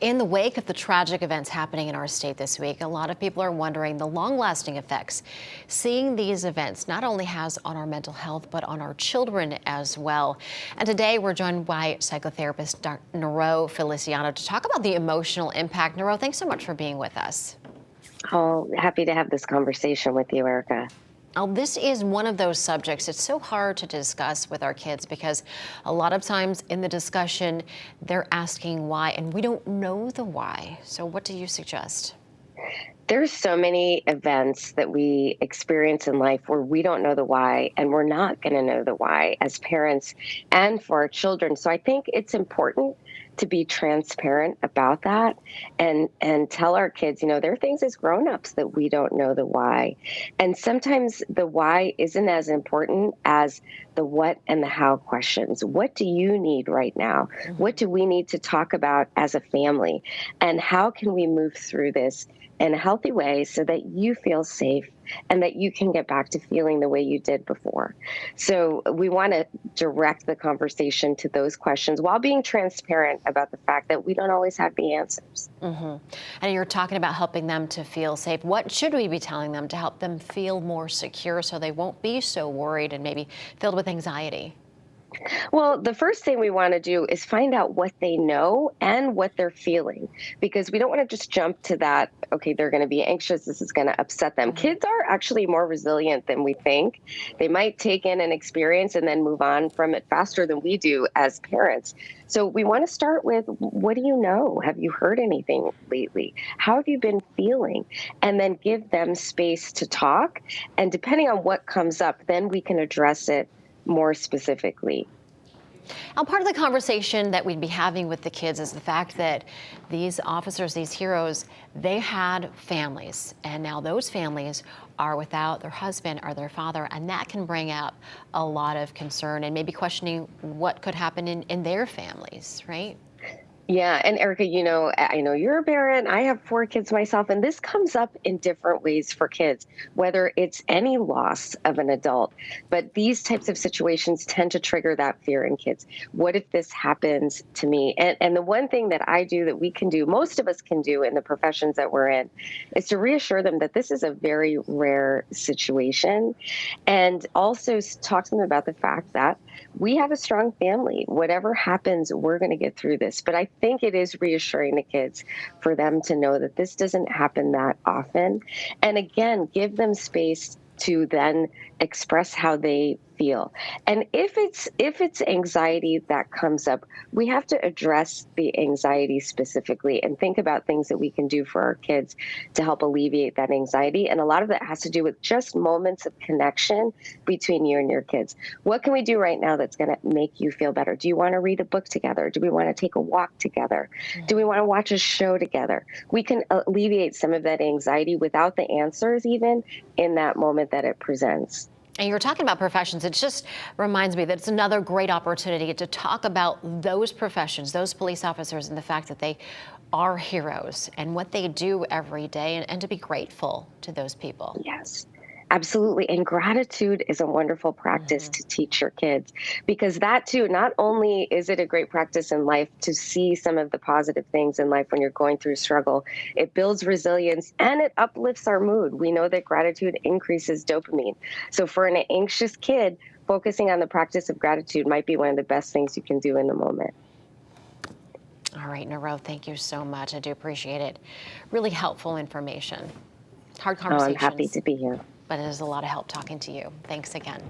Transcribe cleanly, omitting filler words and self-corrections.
In the wake of the tragic events happening in our state this week, a lot of people are wondering the long-lasting effects seeing these events not only has on our mental health, but on our children as well. And today we're joined by psychotherapist Dr. Niro Feliciano to talk about the emotional impact. Niro, thanks so much for being with us. Oh, happy to have this conversation with you, Erica. Now, this is one of those subjects it's so hard to discuss with our kids because a lot of times in the discussion, they're asking why, and we don't know the why. So what do you suggest? There's so many events that we experience in life where we don't know the why, and we're not going to know the why as parents and for our children. So I think it's important to be transparent about that and tell our kids, there are things as grown-ups that we don't know the why. And sometimes the why isn't as important as the what and the how questions. What do you need right now? Mm-hmm. What do we need to talk about as a family? And how can we move through this in a healthy way so that you feel safe and that you can get back to feeling the way you did before? So we want to direct the conversation to those questions while being transparent about the fact that we don't always have the answers. Mm-hmm. And you're talking about helping them to feel safe. What should we be telling them to help them feel more secure so they won't be so worried and maybe filled with anxiety? Well, the first thing we want to do is find out what they know and what they're feeling, because we don't want to just jump to that, okay, they're going to be anxious, this is going to upset them. Mm-hmm. Kids are actually more resilient than we think. They might take in an experience and then move on from it faster than we do as parents. So we want to start with, what do you know? Have you heard anything lately? How have you been feeling? And then give them space to talk. And depending on what comes up, then we can address it more specifically. Now, part of the conversation that we'd be having with the kids is the fact that these officers, these heroes, they had families, and now those families are without their husband or their father, and that can bring up a lot of concern and maybe questioning what could happen in their families, right? Yeah. And Erica, I know you're a parent. I have 4 kids myself, and this comes up in different ways for kids, whether it's any loss of an adult. But these types of situations tend to trigger that fear in kids. What if this happens to me? And the one thing that I do that we can do, most of us can do in the professions that we're in, is to reassure them that this is a very rare situation. And also talk to them about the fact that we have a strong family. Whatever happens, we're going to get through this. But I think it is reassuring the kids for them to know that this doesn't happen that often. And again, give them space to then express how they feel. And if it's anxiety that comes up, we have to address the anxiety specifically and think about things that we can do for our kids to help alleviate that anxiety. And a lot of that has to do with just moments of connection between you and your kids. What can we do right now that's going to make you feel better? Do you want to read a book together? Do we want to take a walk together? Do we want to watch a show together? We can alleviate some of that anxiety without the answers even in that moment that it presents. And you're talking about professions. It just reminds me that it's another great opportunity to talk about those professions, those police officers, and the fact that they are heroes and what they do every day, and to be grateful to those people. Yes. Absolutely. And gratitude is a wonderful practice to teach your kids, because that too, not only is it a great practice in life to see some of the positive things in life when you're going through struggle, it builds resilience and it uplifts our mood. We know that gratitude increases dopamine. So for an anxious kid, focusing on the practice of gratitude might be one of the best things you can do in the moment. All right, Niro, thank you so much. I do appreciate it. Really helpful information. Hard conversations. I'm happy to be here. But it is a lot of help talking to you. Thanks again.